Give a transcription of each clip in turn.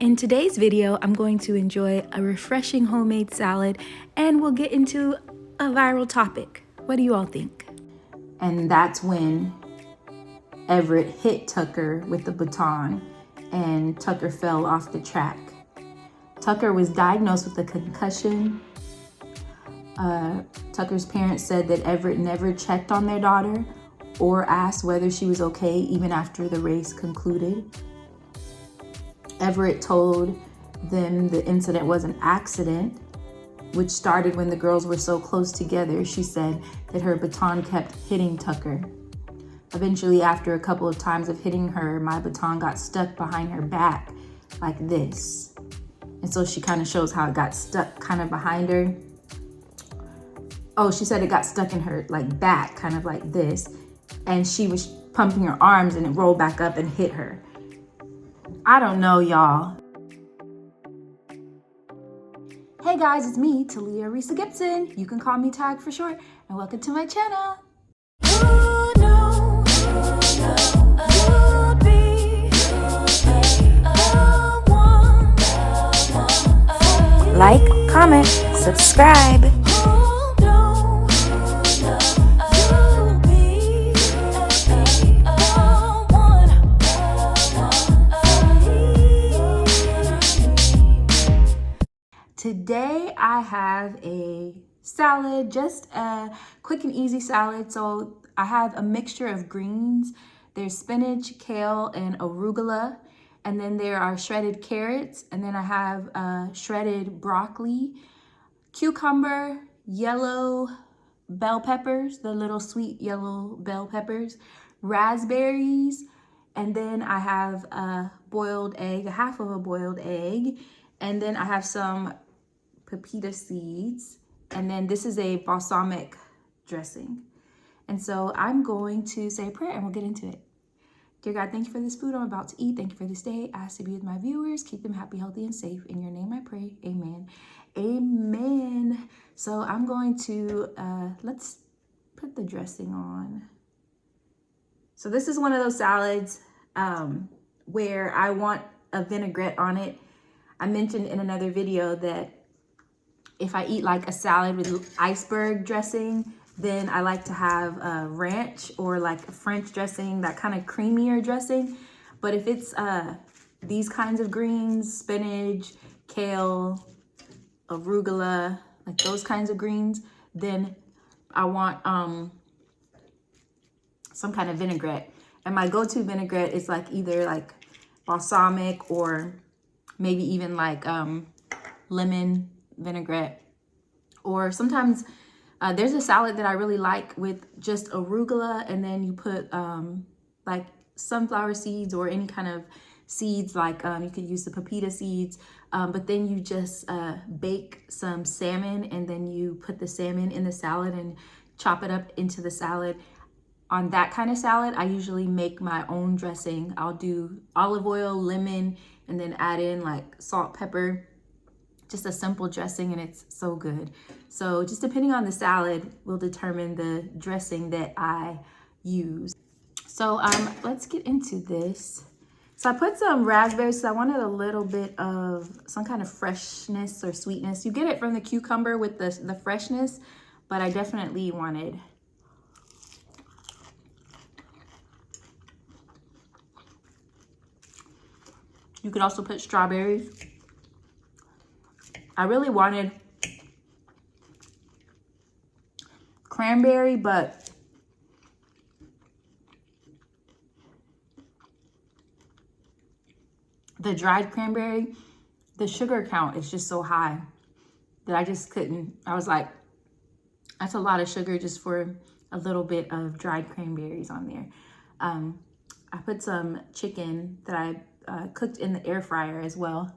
In today's video, I'm going to enjoy a refreshing homemade salad and we'll get into a viral topic. What do you all think? And that's when Everett hit Tucker with the baton and Tucker fell off the track. Tucker was diagnosed with a concussion. Tucker's parents said that Everett never checked on their daughter or asked whether she was okay even after the race concluded. Everett told them the incident was an accident, which started when the girls were so close together. She said that her baton kept hitting Tucker. Eventually, after a couple of times of hitting her, my baton got stuck behind her back like this. And so she kind of shows how it got stuck kind of behind her. Oh, she said it got stuck in her like back, kind of like this. And she was pumping her arms and it rolled back up and hit her. I don't know, y'all. Hey guys, it's me, Talia Risa Gibson. You can call me Tag for short, and welcome to my channel. Like, comment, subscribe. Today I have a salad, just a quick and easy salad. So I have a mixture of greens. There's spinach, kale, and arugula. And then there are shredded carrots. And then I have shredded broccoli, cucumber, yellow bell peppers, the little sweet yellow bell peppers, raspberries. And then I have a boiled egg, half of a boiled egg. And then I have some pepita seeds, and then this is a balsamic dressing. And so I'm going to say a prayer and we'll get into it. Dear God, thank you for this food I'm about to eat. Thank you for this day. I ask to be with my viewers, keep them happy, healthy, and safe. In your name I pray, amen. Amen. So I'm going to, let's put the dressing on. So this is one of those salads where I want a vinaigrette on it. I mentioned in another video that if I eat like a salad with iceberg dressing, then I like to have a ranch or like a French dressing, that kind of creamier dressing. But if it's these kinds of greens, spinach, kale, arugula, like those kinds of greens, then I want some kind of vinaigrette. And my go-to vinaigrette is like either like balsamic or maybe even like lemon vinaigrette. Or sometimes there's a salad that I really like with just arugula, and then you put like sunflower seeds or any kind of seeds, like you could use the pepita seeds, but then you just bake some salmon, and then you put the salmon in the salad and chop it up into the salad. On that kind of salad, I usually make my own dressing. I'll do olive oil, lemon, and then add in like salt, pepper, just a simple dressing, and it's so good. So just depending on the salad will determine the dressing that I use. So let's get into this. So I put some raspberries, so I wanted a little bit of some kind of freshness or sweetness. You get it from the cucumber with the freshness, but I definitely wanted. You could also put strawberries. I really wanted cranberry, but the dried cranberry, the sugar count is just so high that I just couldn't. I was like, that's a lot of sugar just for a little bit of dried cranberries on there. I put some chicken that I cooked in the air fryer as well.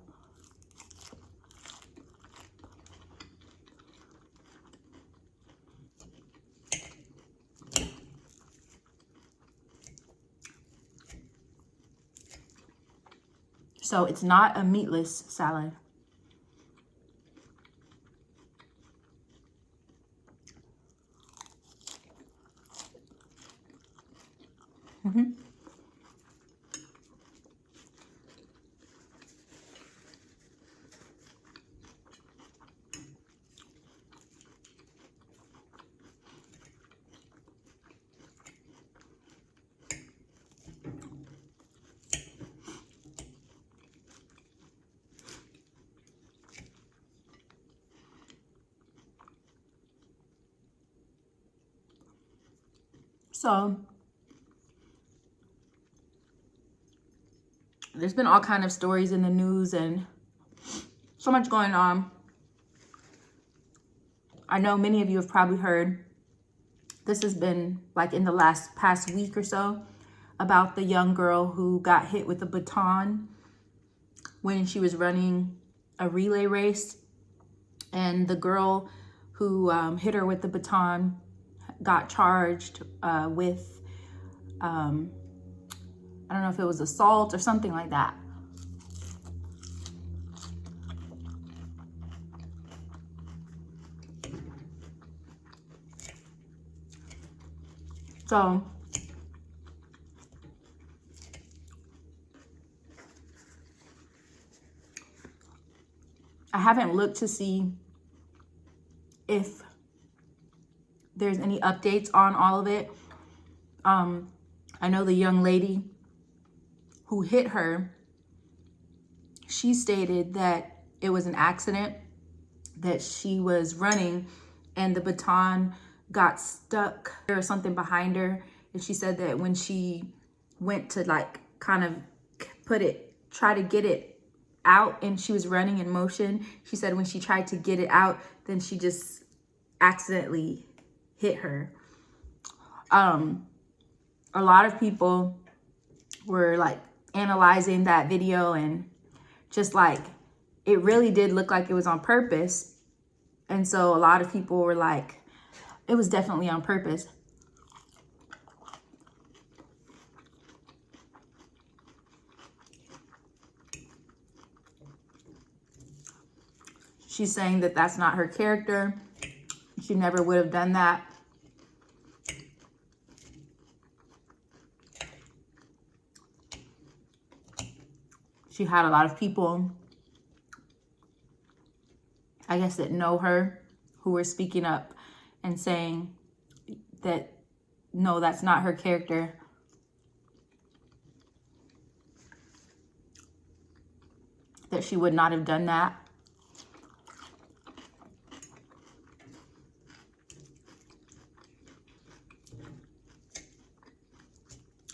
So it's not a meatless salad. So there's been all kind of stories in the news and so much going on. I know many of you have probably heard, this has been like in the past week or so, about the young girl who got hit with a baton when she was running a relay race. And the girl who hit her with the baton got charged with, I don't know if it was assault or something like that. So I haven't looked to see if there's any updates on all of it. I know the young lady who hit her, she stated that it was an accident, that she was running and the baton got stuck or something behind her. And she said that when she went to like kind of try to get it out and she was running in motion, she said when she tried to get it out, then she just accidentally hit her. A lot of people were like analyzing that video and just like, it really did look like it was on purpose. And so a lot of people were like, it was definitely on purpose. She's saying that that's not her character. She never would have done that. She had a lot of people, I guess, that know her who were speaking up and saying that, no, that's not her character. That she would not have done that.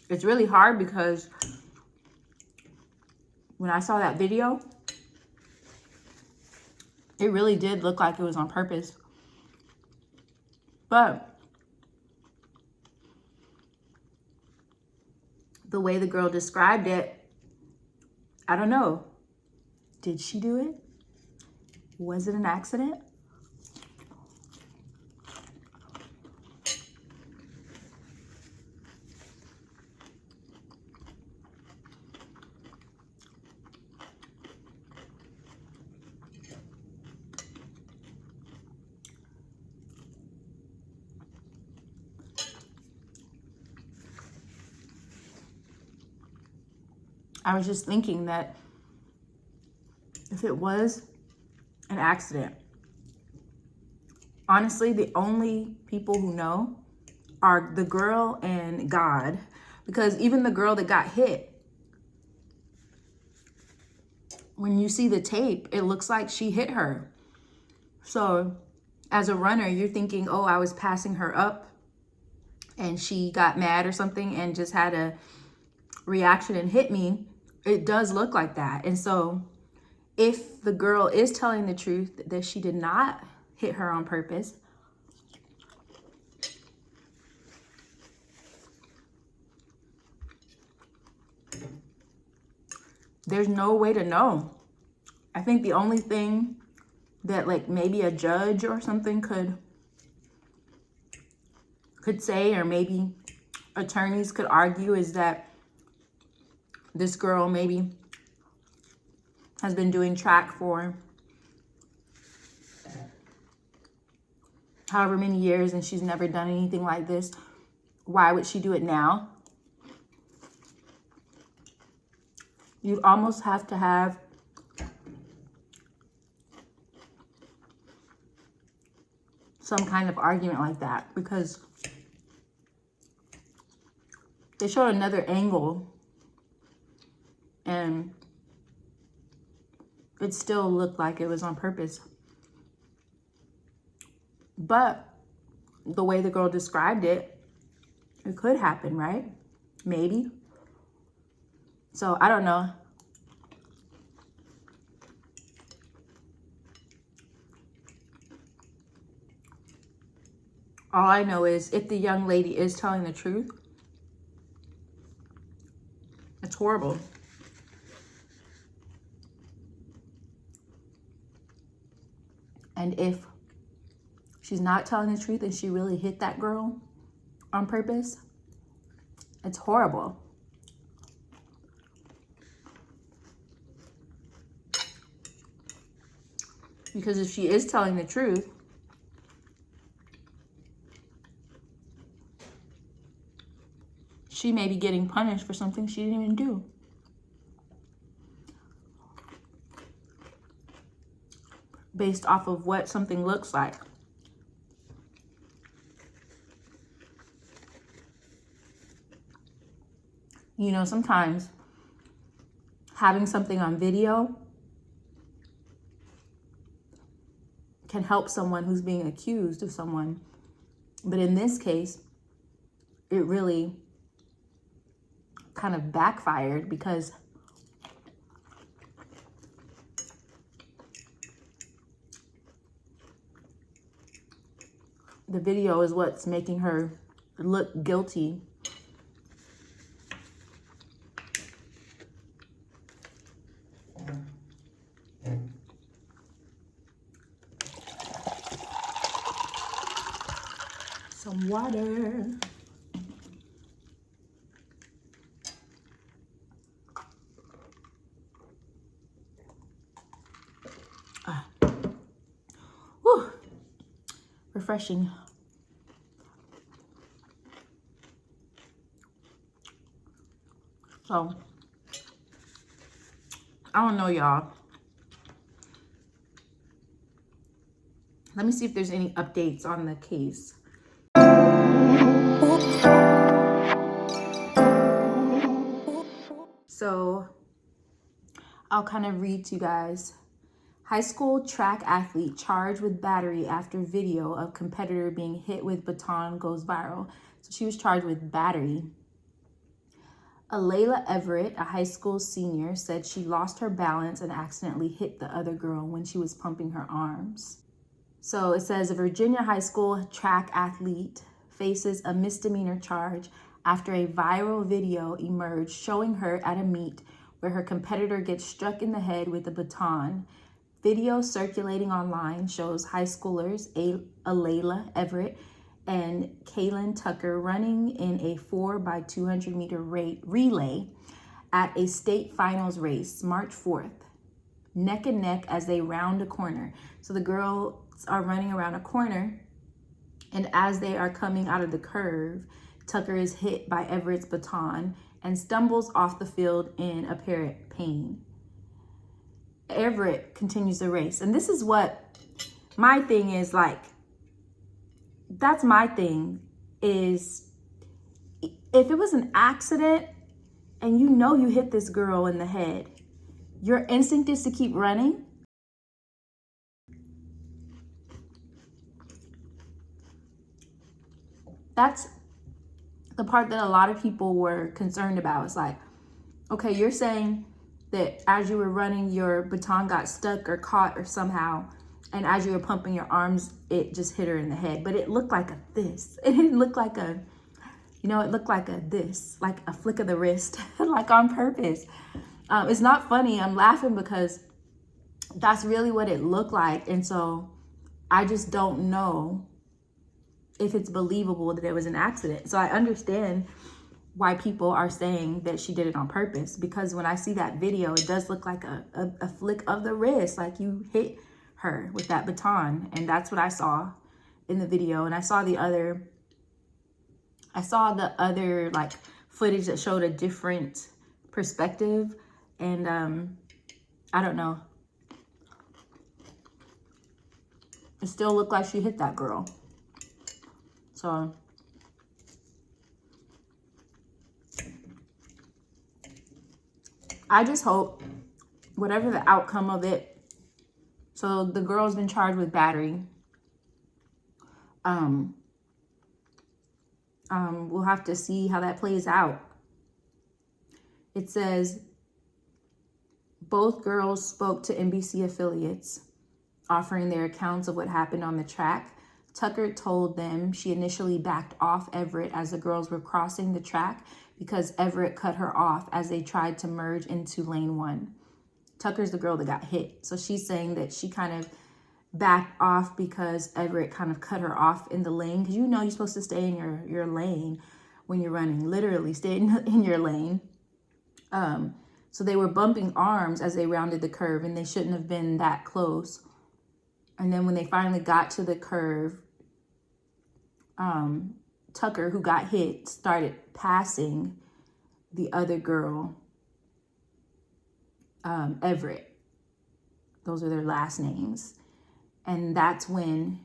It's really hard because when I saw that video, it really did look like it was on purpose. But the way the girl described it, I don't know. Did she do it? Was it an accident? I was just thinking that if it was an accident, honestly, the only people who know are the girl and God, because even the girl that got hit, when you see the tape, it looks like she hit her. So as a runner, you're thinking, oh, I was passing her up and she got mad or something and just had a reaction and hit me. It does look like that. And so if the girl is telling the truth that she did not hit her on purpose, there's no way to know. I think the only thing that like maybe a judge or something could say, or maybe attorneys could argue, is that this girl maybe has been doing track for however many years and she's never done anything like this. Why would she do it now? You'd almost have to have some kind of argument like that, because they showed another angle and it still looked like it was on purpose. But the way the girl described it, It could happen, right? Maybe. So I don't know. All I know is if the young lady is telling the truth, it's horrible. And if she's not telling the truth and she really hit that girl on purpose, it's horrible. Because if she is telling the truth, she may be getting punished for something she didn't even do. Based off of what something looks like. You know, sometimes having something on video can help someone who's being accused of someone. But in this case, it really kind of backfired because the video is what's making her look guilty. Some water. Whew. Refreshing. So, I don't know, y'all. Let me see if there's any updates on the case. So, I'll kind of read to you guys. High school track athlete charged with battery after video of competitor being hit with baton goes viral. So she was charged with battery. Alayla Everett, a high school senior, said she lost her balance and accidentally hit the other girl when she was pumping her arms. So it says a Virginia high school track athlete faces a misdemeanor charge after a viral video emerged showing her at a meet where her competitor gets struck in the head with a baton. Video circulating online shows high schoolers Alayla Everett and Kaylin Tucker running in a 4x200 meter relay at a state finals race March 4th, neck and neck as they round a corner. So the girls are running around a corner, and as they are coming out of the curve, Tucker is hit by Everett's baton and stumbles off the field in apparent pain. Everett continues the race. And this is what my thing is like. That's my thing is if it was an accident and you know you hit this girl in the head, your instinct is to keep running. That's the part that a lot of people were concerned about. It's like, okay, you're saying that as you were running, your baton got stuck or caught or somehow, and as you were pumping your arms, it just hit her in the head. But it looked like a this. It didn't look like a, you know, it looked like a this, like a flick of the wrist, like on purpose. It's not funny. I'm laughing because that's really what it looked like. And so I just don't know if it's believable that it was an accident. So I understand why people are saying that she did it on purpose, because when I see that video, it does look like a flick of the wrist, like you hit her with that baton. And that's what I saw in the video. And I saw the other like footage that showed a different perspective. And I don't know. It still looked like she hit that girl. So I just hope whatever the outcome of it, so the girl's been charged with battery. I We'll have to see how that plays out. It says both girls spoke to NBC affiliates, offering their accounts of what happened on the track. Tucker told them she initially backed off Everett as the girls were crossing the track because Everett cut her off as they tried to merge into lane 1. Tucker's the girl that got hit. So she's saying that she kind of backed off because Everett kind of cut her off in the lane. Because you know you're supposed to stay in your lane when you're running. Literally stay in your lane. So they were bumping arms as they rounded the curve, and they shouldn't have been that close. And then when they finally got to the curve, Tucker, who got hit, started passing the other girl, Everett. Those are their last names. And that's when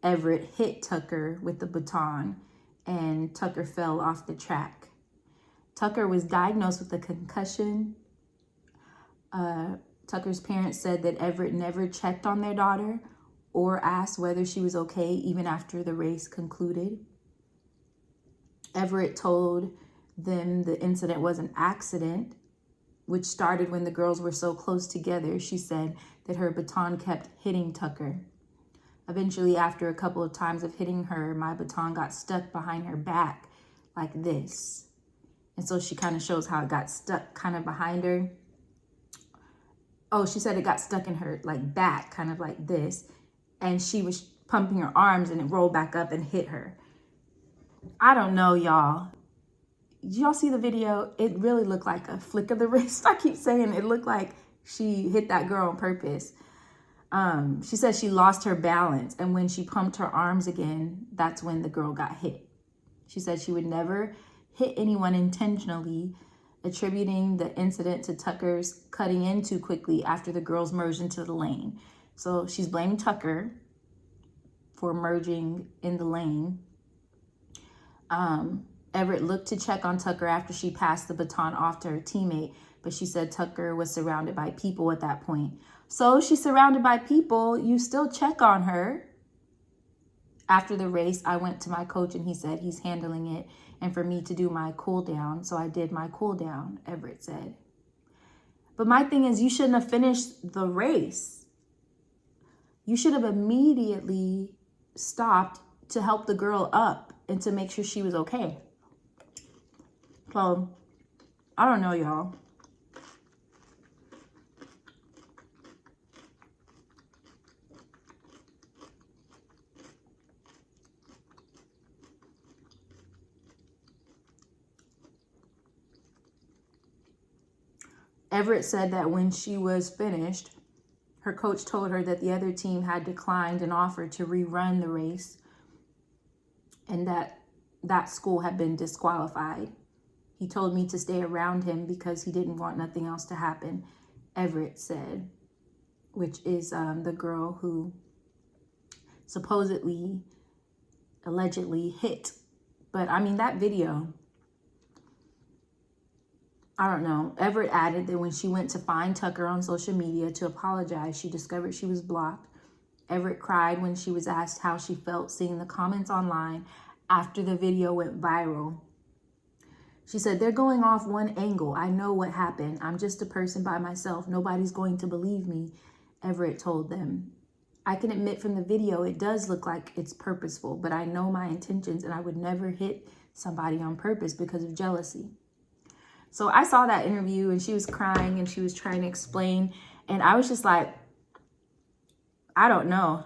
Everett hit Tucker with the baton, and Tucker fell off the track. Tucker was diagnosed with a concussion. Tucker's parents said that Everett never checked on their daughter or asked whether she was okay even after the race concluded. Everett told them the incident was an accident, which started when the girls were so close together. She said that her baton kept hitting Tucker. Eventually, after a couple of times of hitting her, my baton got stuck behind her back like this. And so she kind of shows how it got stuck kind of behind her. Oh, she said it got stuck in her like back, kind of like this. And she was pumping her arms and it rolled back up and hit her. I don't know, y'all. Did y'all see the video? It really looked like a flick of the wrist. I keep saying it looked like she hit that girl on purpose. She said she lost her balance. And when she pumped her arms again, that's when the girl got hit. She said she would never hit anyone intentionally, attributing the incident to Tucker's cutting in too quickly after the girls merged into the lane. So she's blaming Tucker for merging in the lane. Everett looked to check on Tucker after she passed the baton off to her teammate, but she said Tucker was surrounded by people at that point. So she's surrounded by people, you still check on her. After the race, I went to my coach and he said he's handling it and for me to do my cool down. So I did my cool down, Everett said. But my thing is, you shouldn't have finished the race. You should have immediately stopped to help the girl up and to make sure she was okay. So, I don't know, y'all. Everett said that when she was finished, her coach told her that the other team had declined an offer to rerun the race and that school had been disqualified. He told me to stay around him because he didn't want nothing else to happen, Everett said, which is the girl who supposedly, allegedly hit. But I mean, that video, I don't know. Everett added that when she went to find Tucker on social media to apologize, she discovered she was blocked. Everett cried when she was asked how she felt seeing the comments online after the video went viral. She said, "They're going off one angle. I know what happened. I'm just a person by myself. Nobody's going to believe me," Everett told them. "I can admit from the video it does look like it's purposeful, but I know my intentions and I would never hit somebody on purpose because of jealousy." So I saw that interview and she was crying and she was trying to explain. And I was just like, I don't know.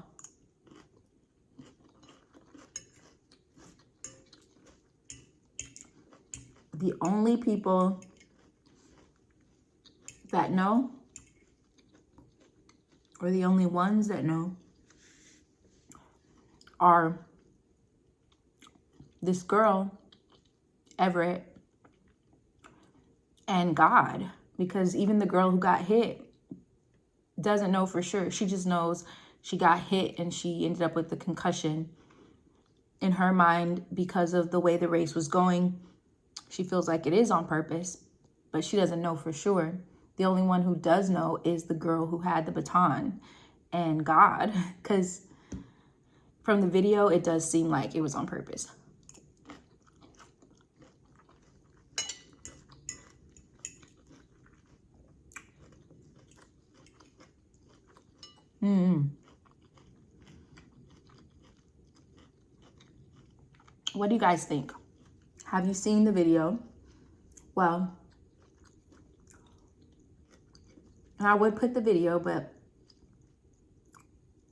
The only people that know, or the only ones that know, are this girl, Everett, and God. Because even the girl who got hit doesn't know for sure. She just knows she got hit and she ended up with the concussion. In her mind, because of the way the race was going, she feels like it is on purpose, but she doesn't know for sure. The only one who does know is the girl who had the baton and God, because from the video, it does seem like it was on purpose. What do you guys think? Have you seen the video? Well, I would put the video, but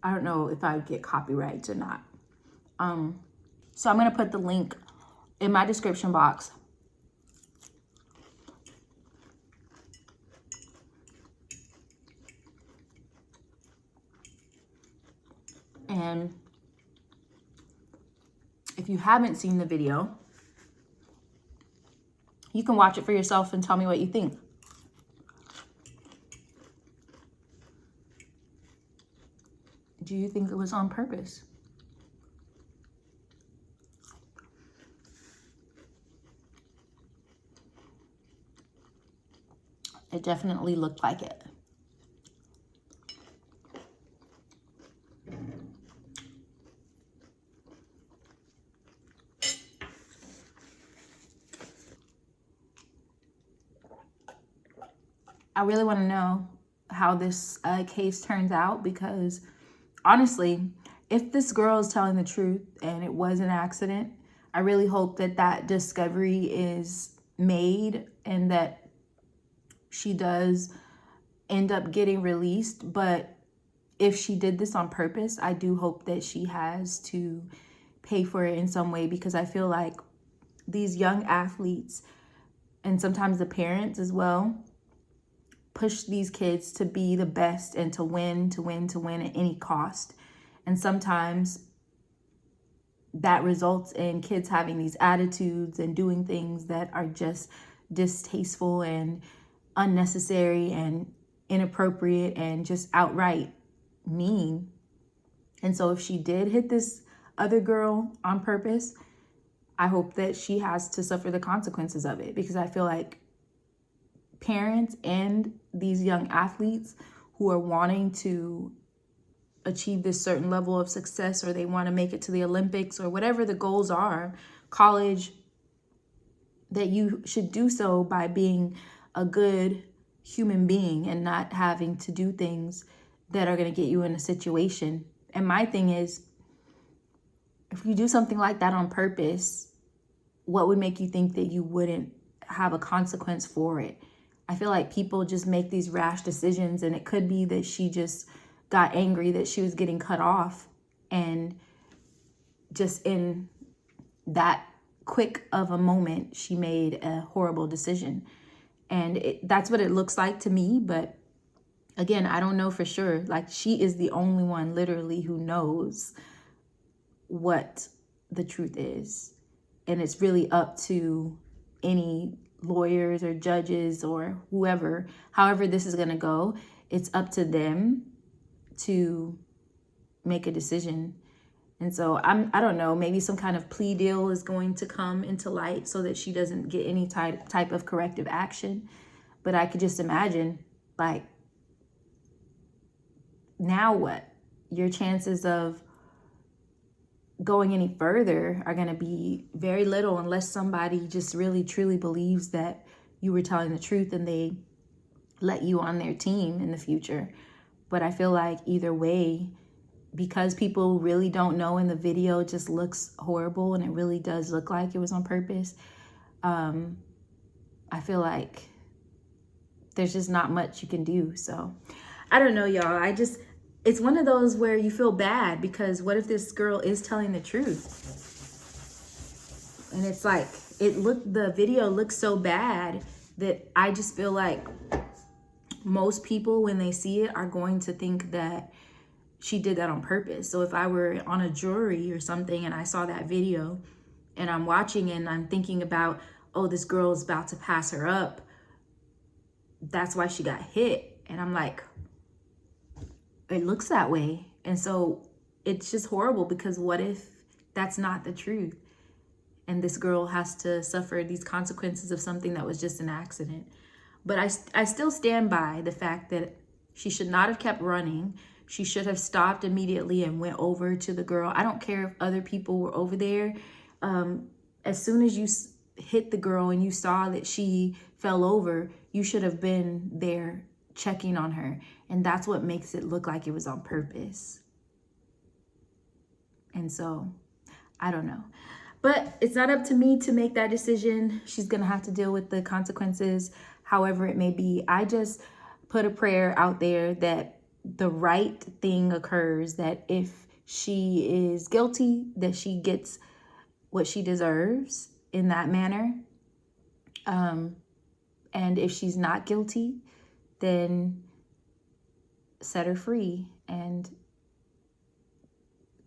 I don't know if I would get copyrights or not. So I'm gonna put the link in my description box. And if you haven't seen the video, you can watch it for yourself and tell me what you think. Do you think it was on purpose? It definitely looked like it. I really want to know how this case turns out, because honestly, if this girl is telling the truth and it was an accident, I really hope that that discovery is made and that she does end up getting released. But if she did this on purpose, I do hope that she has to pay for it in some way, because I feel like these young athletes, and sometimes the parents as well, push these kids to be the best and to win at any cost. And sometimes that results in kids having these attitudes and doing things that are just distasteful and unnecessary and inappropriate and just outright mean. And so if she did hit this other girl on purpose, I hope that she has to suffer the consequences of it, because I feel like parents and these young athletes who are wanting to achieve this certain level of success, or they want to make it to the Olympics or whatever the goals are, college, that you should do so by being a good human being and not having to do things that are going to get you in a situation. And my thing is, if you do something like that on purpose, what would make you think that you wouldn't have a consequence for it? I feel like people just make these rash decisions, and it could be that she just got angry that she was getting cut off, and just in that quick of a moment, she made a horrible decision. And that's what it looks like to me. But again, I don't know for sure. Like, she is the only one literally who knows what the truth is. And it's really up to any lawyers or judges or whoever, however this is going to go, it's up to them to make a decision. And so I don't know, maybe some kind of plea deal is going to come into light so that she doesn't get any type of corrective action. But I could just imagine, like, now what? Your chances of going any further are going to be very little, unless somebody just really truly believes that you were telling the truth and they let you on their team in the future. But I feel like either way, because people really don't know, and the video just looks horrible and it really does look like it was on purpose, I feel like there's just not much you can do. So I don't know, y'all. It's one of those where you feel bad, because what if this girl is telling the truth? And it's like, the video looks so bad that I just feel like most people, when they see it, are going to think that she did that on purpose. So if I were on a jury or something and I saw that video and I'm watching it and I'm thinking about, oh, this girl is about to pass her up, that's why she got hit. And I'm like, it looks that way. And so it's just horrible, because what if that's not the truth? And this girl has to suffer these consequences of something that was just an accident. But I still stand by the fact that she should not have kept running. She should have stopped immediately and went over to the girl. I don't care if other people were over there. As soon as you hit the girl and you saw that she fell over, you should have been there checking on her. And that's what makes it look like it was on purpose. And so, I don't know. But it's not up to me to make that decision. She's going to have to deal with the consequences, however it may be. I just put a prayer out there that the right thing occurs, that if she is guilty, that she gets what she deserves in that manner. And if she's not guilty, then set her free. And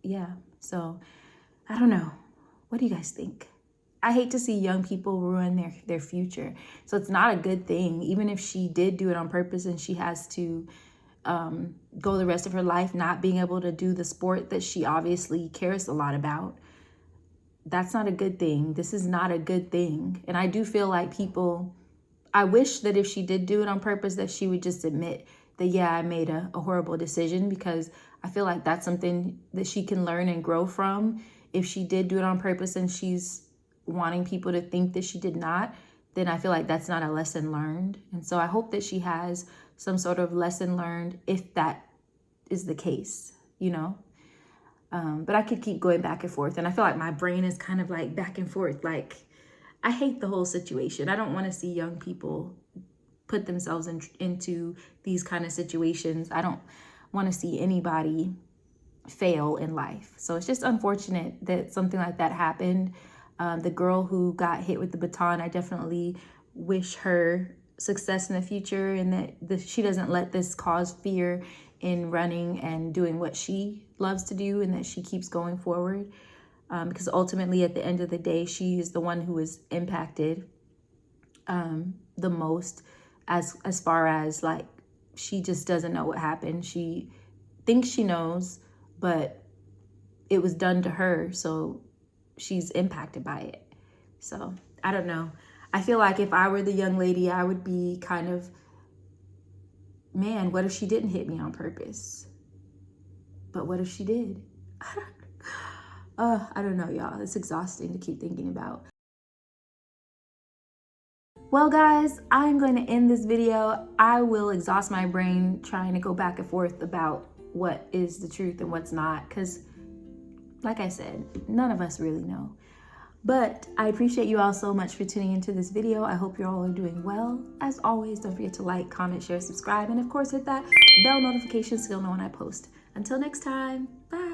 yeah, so I don't know. What do you guys think? I hate to see young people ruin their future. So it's not a good thing. Even if she did do it on purpose and she has to go the rest of her life not being able to do the sport that she obviously cares a lot about, that's not a good thing. This is not a good thing. And I do feel like I wish that if she did do it on purpose, that she would just admit that, yeah, I made a horrible decision, because I feel like that's something that she can learn and grow from. If she did do it on purpose and she's wanting people to think that she did not, then I feel like that's not a lesson learned. And so I hope that she has some sort of lesson learned if that is the case, you know? But I could keep going back and forth. And I feel like my brain is kind of like back and forth. Like, I hate the whole situation. I don't want to see young people put themselves into these kind of situations. I don't want to see anybody fail in life. So it's just unfortunate that something like that happened. The girl who got hit with the baton, I definitely wish her success in the future, and that she doesn't let this cause fear in running and doing what she loves to do, and that she keeps going forward. Because ultimately, at the end of the day, she is the one who is impacted the most, as far as like, she just doesn't know what happened. She thinks she knows, but it was done to her, so she's impacted by it. So I don't know. I feel like if I were the young lady, I would be kind of, man, what if she didn't hit me on purpose? But what if she did? I don't know, y'all. It's exhausting to keep thinking about. Well, guys, I'm going to end this video. I will exhaust my brain trying to go back and forth about what is the truth and what's not, because like I said, none of us really know. But I appreciate you all so much for tuning into this video. I hope you all are doing well. As always, don't forget to like, comment, share, subscribe, and of course hit that bell notification so you'll know when I post. Until next time, bye.